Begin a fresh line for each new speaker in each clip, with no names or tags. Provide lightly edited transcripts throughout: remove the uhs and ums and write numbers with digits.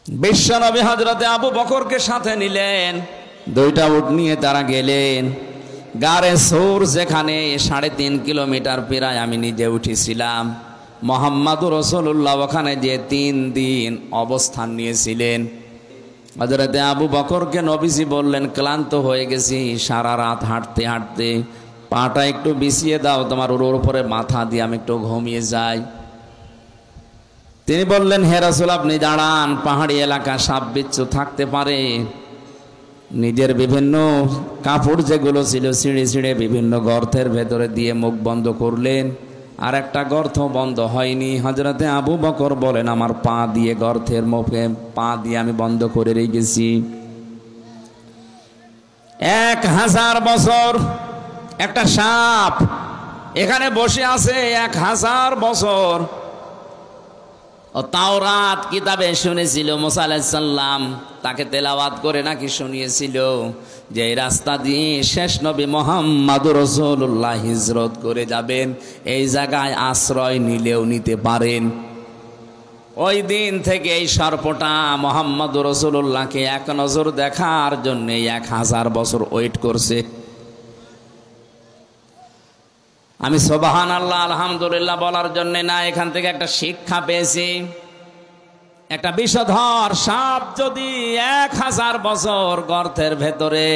বিশ্বনবী হযরতে আবু বকরকে সাথে নিলেন, দুইটা উট নিয়ে তারা গেলেন গারে সৌর, যেখানে 3.5 কিলোমিটার প্রায় আমি নিজে উঠেছিলাম। মুহাম্মদুর রাসূলুল্লাহ ওখানে যে 3 দিন অবস্থান নিয়েছিলেন। হযরতে আবু বকরকে নবীজি বললেন, ক্লান্ত হয়ে গেছি সারা রাত হাঁটতে হাঁটতে, পাটা একটু বিছিয়ে দাও তোমার ওর উপরে মাথা দিয়ে আমি একটু ঘুমিয়ে যাই। তিনি বললেন, হে রাসূল আপনি দাঁড়ান, পাহাড়ি এলাকা সাপ বিচ্ছু থাকতে পারে। নিজের বিভিন্ন কাপড় যেগুলো ছিল ছিঁড়ে ছিঁড়ে বিভিন্ন গর্তের ভেতরে দিয়ে মুখ বন্ধ করলেন, আর একটা গর্ত বন্ধ হয়নি। হযরতে আবু বকর বলেন, আমার পা দিয়ে গর্তের মুখে পা দিয়ে আমি বন্ধ করে রেখেছি। 1000 বছর একটা সাপ এখানে বসে আছে, 1000 বছর। ও তাওরাত কিতাবে শুনেছিল মুসা আলাইহিস সালাম তাকে তেলাওয়াত করে নাকি শুনিয়েছিল যে এই রাস্তা দিয়ে শেষ নবী মুহাম্মদুর রাসূলুল্লাহ হিজরত করে যাবেন, এই জায়গায় আশ্রয় নিলেও নিতে পারেন। ওই দিন থেকে এই সর্পটা মুহাম্মদুর রাসূলুল্লাহকে এক নজর দেখার জন্য 1000 বছর ওয়েট করছে। আমি সুবহানাল্লাহ আলহামদুলিল্লাহ বলার জন্য না, এখান থেকে একটা শিক্ষা পেয়েছি। একটা বিষধর সাপ যদি 1000 বছর গর্তের ভেতরে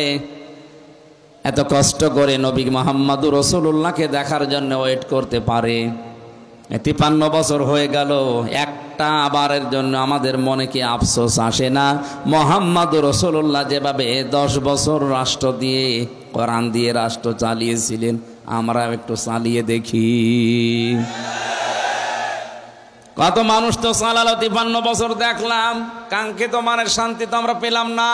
এত কষ্ট করে নবী মুহাম্মদুর রাসূলুল্লাহকে দেখার জন্য ওয়েট করতে পারে, 53 বছর হয়ে গেল, একটা বারের জন্য আমাদের মনে কি আফসোস আসে না? মুহাম্মদুর রাসূলুল্লাহ যেভাবে 10 বছর রাষ্ট্র দিয়ে কোরআন দিয়ে রাষ্ট্র চালিয়েছিলেন, আমরা একটু চালিয়ে দেখি। কত মানুষ তো চালালো, 53 বছর দেখলাম, কাঙ্ক্ষিত মানের শান্তি তো আমরা পেলাম না।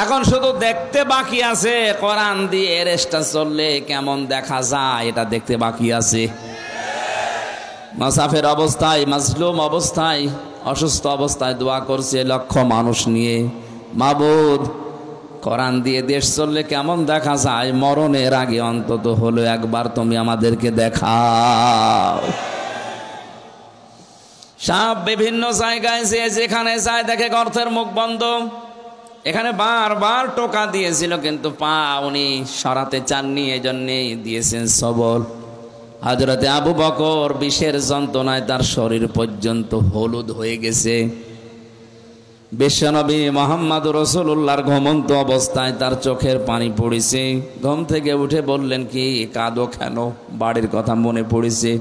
এখন শুধু দেখতে বাকি আছে, কোরআন দিয়ে রেস্টা চললে কেমন দেখা যায় এটা দেখতে বাকি আছে। মুসাফির অবস্থায়, মাজলুম অবস্থায়, অসুস্থ অবস্থায় দোয়া করছে লক্ষ মানুষ নিয়ে, মাবুদ কোরআন দিয়ে দেশ চললে কেমন দেখা যায়, মরণের আগে অন্তত হলো একবার তুমি আমাদেরকে দেখাও। সাপ বিভিন্ন জায়গায় যেখানে যায় দেখে গর্তের মুখ বন্ধ। এখানে বারবার টোকা দিয়েছিল কিন্তু পা উনি সরাতে চাননি, এজন্য দিয়েছেন সবল। হযরতে আবু বকর বিষের যন্ত্রণায় তার শরীর পর্যন্ত হলুদ হয়ে গেছে। বিশ্বনবী মুহাম্মদুর রাসূলুল্লাহর ঘুমন্ত অবস্থায় তার চোখের পানি পড়েছে। ঘুম থেকে উঠে বললেন, কি কাঁদো কেন? বাড়ির কথা মনে পড়েছে।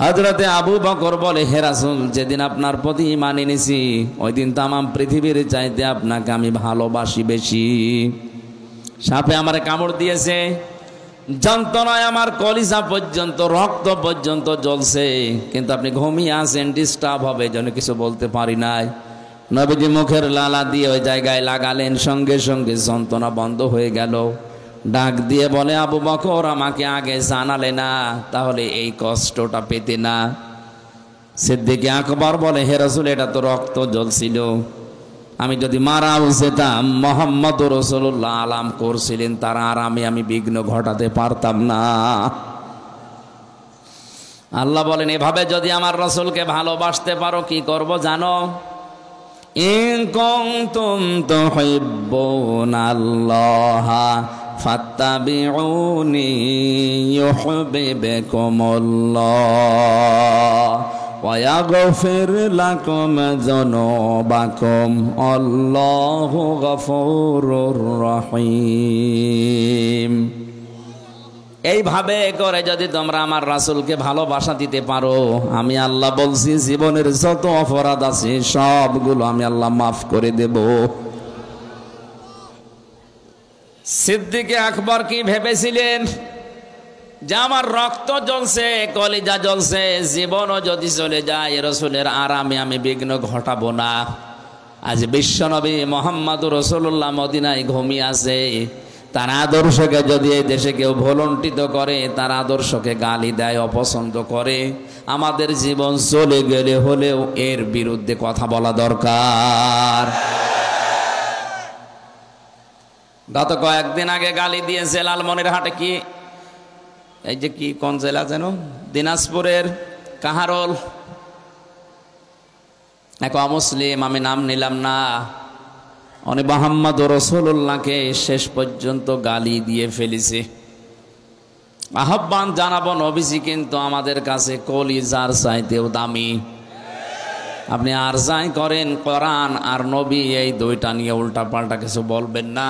হযরতে আবু বকর বলে, হে রাসূল যেদিন আপনার প্রতি ঈমান এনেছি ওই দিন তামাম পৃথিবীর চাইতে আপনাকে আমি ভালোবাসি বেশি। সাপে আমারে কামড় দিয়েছে, যন্ত্রণায় আমার কলিজা পর্যন্ত রক্ত পর্যন্ত জ্বলছে, কিন্তু আপনি ঘুমিয়ে আছেন, ডিস্টার্ব হবে জন্য কিছু বলতে পারি নাই। নবীজি মুখের লালা দিয়ে ওই জায়গায় লাগালেন, সঙ্গে সঙ্গে যন্ত্রণা বন্ধ হয়ে গেল। ডাক দিয়ে বলে, আবু বকর আমাকে আগে জানালে না, তাহলে এই কষ্টটা পেতে না। সিদ্দিক আকবর বলে, হে রাসূল এটা তো রক্ত জ্বলছিল, আমি যদি মারাও যেতাম মুহাম্মদুর রাসূলুল্লাহ আলাম করছিলেন তার আরামে আমি বিঘ্ন ঘটাতে পারতাম না। আল্লাহ বলেন, এভাবে যদি আমার রাসূলকে ভালোবাসতে পারো কি করব জানো? ইন কুনতুম তুহিব্বুনাল্লাহা ফাত্তাবিউনি ইউহিব্বুকুমুল্লাহ ওয়া ইয়াগফির লাকুম যুনুবাকুম আল্লাহু গফুরুর রহিম। এইভাবে করে যদি তোমরা আমার রাসূলকে ভালোবাসা দিতে পারো, আমি আল্লাহ বলছি জীবনের যত অপরাধ আছে সবগুলো আমি আল্লাহ মাফ করে দেব। সিদ্দিক আকবর কি ভেবেছিলেন যে আমার রক্ত জ্বলছে, কলিজা জ্বলছে, জীবনও যদি চলে যায় রাসূলের আরামে আমি বিঘ্ন ঘটাবো না। আজ বিশ্বনবী মুহাম্মদুর রাসূলুল্লাহ মদিনায় ঘুমিয়ে আছে, তার আদর্শকে যদি এই দেশে কেউ ভুলণ্ঠিত করে, তার আদর্শকে গালি দেয়, অপছন্দ করে, আমাদের জীবন চলে গেলে হলেও এর বিরুদ্ধে কথা বলা দরকার। গত কয়েকদিন আগে গালি দিয়েছে লালমনিরহাটে, কি এই যে কি কোন জেলা যেন, দিনাজপুরের কাহারোল, এক অমুসলিম, আমি নাম নিলাম না, উনি মুহাম্মদ রাসূলুল্লাহকে শেষ পর্যন্ত গালি দিয়ে ফেলেছে। আহ্বান জানাবো, নবীজি কিন্তু আমাদের কাছে কলিজার চাইতেও দামি। আপনি আর যাই করেন, কোরআন আর নবী এই দুইটা নিয়ে উল্টা পাল্টা কিছু বলবেন না,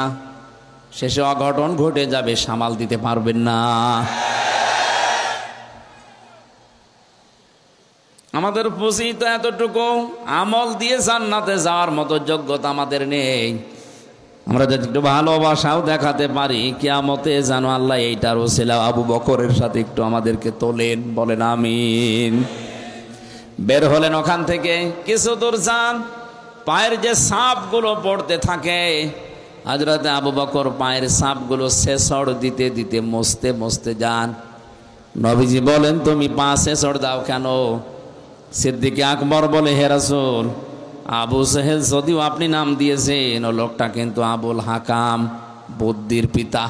শেষে অঘটন ঘটে যাবে, সামাল দিতে পারবেন না। আমাদের পুঁজি তো এতটুকু, আমল দিয়ে জান্নাতে যাওয়ার মতো যোগ্যতা আমাদের নেই। আমরা যদি একটু ভালোবাসাও দেখাতে পারি, কিয়ামতে জানো আল্লাহ এইটার ওসিলা আবু বকরের সাথে একটু আমাদেরকে তোলেন, বলেন আমিন। বের হলেন ওখান থেকে, কিছু দূর যান, পায়ের যে সাপগুলো পড়তে থাকে, হযরতে আবু বকর পায়ের সাপগুলো ছেঁচড় দিতে দিতে মুছতে মুছতে যান। নবীজি বলেন, তুমি পা ছেঁচড় দাও কেন? সিদ্দিক আকবর বলে, হে রাসূল, আবু সেহেল যদিও আপনি নাম দিয়েছেন, ও লোকটা কিন্তু আবুল হাকাম, বুদ্ধির পিতা।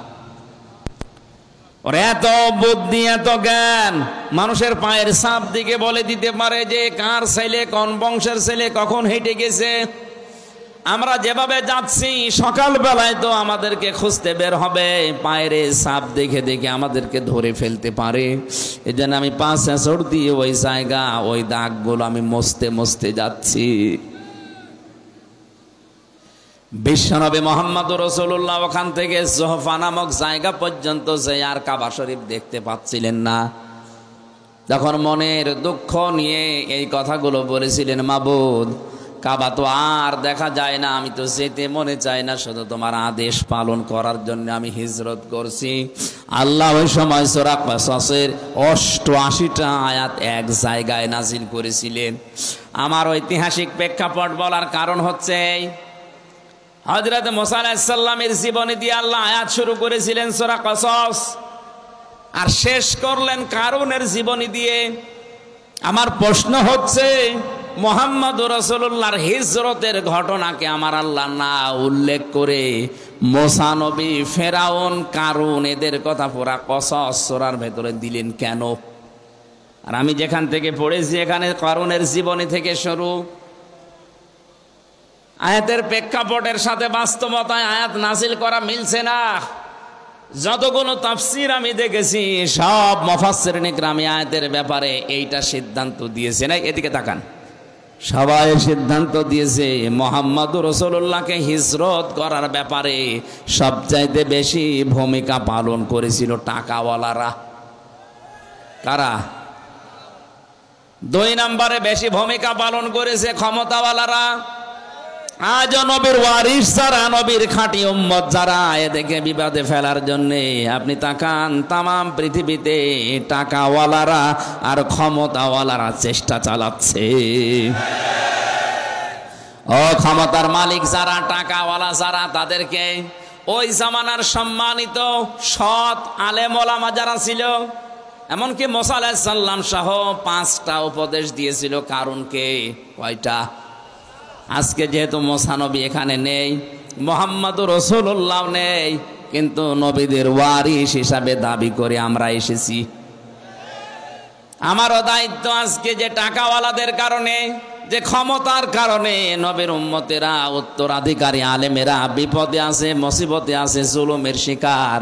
ওর এত বুদ্ধি, এত জ্ঞান, মানুষের পায়ের ছাপ দিকে বলে দিতে পারে যে কার ছেলে, কোন বংশের ছেলে, কখন হেঁটে গেছে। আমরা যেভাবে যাচ্ছি, সকাল বেলায় তো আমাদেরকে খুঁজতে বের হবে, পায়ের ছাপ দেখে দেখে আমাদেরকে ধরে ফেলতে পারে। এই জন্য আমি পা ছেঁচড় দিয়ে ওই জায়গা, ওই দাগগুলো আমি মুছতে মুছতে যাচ্ছি। বিশ্বনবী মুহাম্মদ রাসূলুল্লাহ ওখান থেকে জোহফা নামক জায়গা পর্যন্ত যে আর কাবা শরীফ দেখতে পাচ্ছিলেন না। যখন মনের দুঃখ নিয়ে এই কথাগুলো বলেছিলেন, মাবুদ, কাবা তো আর দেখা যায় না, আমি তো যেতে মনে চাই না, শুধু তোমার আদেশ পালন করার জন্য আমি হিজরত করছি। আল্লাহ ওই সময় সূরা কাসাসের ৮৮টা আয়াত এক জায়গায় নাজিল করেছিলেন। আমার ঐতিহাসিক প্রেক্ষাপট বলার কারণ হচ্ছে, হযরত মুসা আলাইহিস সালামের জীবনী দিয়ে আল্লাহ আয়াত শুরু করেছিলেন সূরা কাসাস, আর শেষ করলেন কারুনের জীবনী দিয়ে। আমার প্রশ্ন হচ্ছে, মুহাম্মদ রাসূলুল্লাহর হিজরতের ঘটনাকে আমার আল্লাহ না উল্লেখ করে মুসা নবী, ফেরাউন, কারুন এদের কথা পুরা কসস সূরার ভেতরে দিলেন কেন? আর আমি যেখান থেকে পড়েছি, এখানে কারুনের জীবনী থেকে শুরু। আয়াতের প্রেক্ষাপটের সাথে বাস্তবতায় আয়াত নাজিল করা মিলছে না। যতগুলো তাফসীর আমি দেখেছি, সব মুফাসসিরিন ইকরাম আয়াতের ব্যাপারে এইটা সিদ্ধান্ত দিয়েছে না, এদিকে তাকান, সবাই সিদ্ধান্ত দিয়েছে মুহাম্মদুর রাসূলুল্লাহকে হিজরত করার ব্যাপারে সবচাইতে বেশি ভূমিকা পালন করেছিল টাকাওয়ালারা। কারা? ২ নম্বরে বেশি ভূমিকা পালন করেছে ক্ষমতাওয়ালারা। আজ নবীর ওয়ারিস যারা, নবীর খাঁটি উম্মত যারা, এদেরকে বিবাদে ফেলার জন্যে আপনি তাকান, তামাম পৃথিবীতে টাকাওয়ালারা আর ক্ষমতাওয়ালারা চেষ্টা চালাচ্ছে। ও ক্ষমতার মালিক যারা, টাকাওয়ালা যারা, তাদেরকে ওই জামানার সম্মানিত সৎ আলেম ওলামা যারা ছিল, এমনকি মুসা আলাইহিস সালাম সহ 5টা উপদেশ দিয়েছিল কারুনকে। কয়টা? আজকে যেহেতু মুসা নবী এখানে নেই, মুহাম্মদুর রাসূলুল্লাহ নেই, কিন্তু নবীদের ওয়ারিস হিসাবে দাবি করে আমরা এসেছি। আমারও দায়িত্ব আজকে যে টাকাওয়ালাদের কারণে, যে ক্ষমতার কারণে নবীর উম্মতেরা, উত্তরাধিকারী আলেমেরা বিপদে আছে, মুসিবতে আছে, জুলুমের শিকার,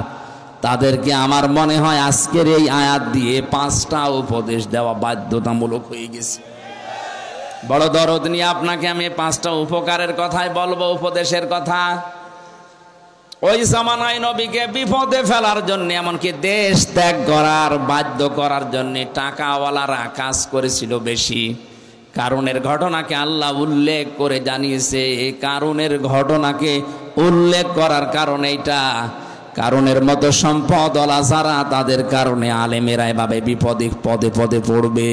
তাদেরকে আমার মনে হয় আজকের এই আয়াত দিয়ে 5টা উপদেশ দেওয়া বাধ্যতামূলক হয়ে গেছে। বড় দরদ নিয়ে আপনাকে আমি 5টা উপকারের কথাই বলবো, উপদেশের কথা। ওই জামানায় নবীকে বিপদে ফেলার জন্য, এমনকি দেশ ত্যাগ করার বাধ্য করার জন্য টাকাওয়ালারা কাজ করেছিল বেশি। কারুনের ঘটনাকে আল্লাহ উল্লেখ করে জানিয়েছে। এই কারুনের ঘটনাকে উল্লেখ করার কারণ এইটা, কারুনের মতো সম্পদওয়ালা যারা, তাদের কারণে আলেমেরা এভাবে বিপদে পদে পদে পড়বে।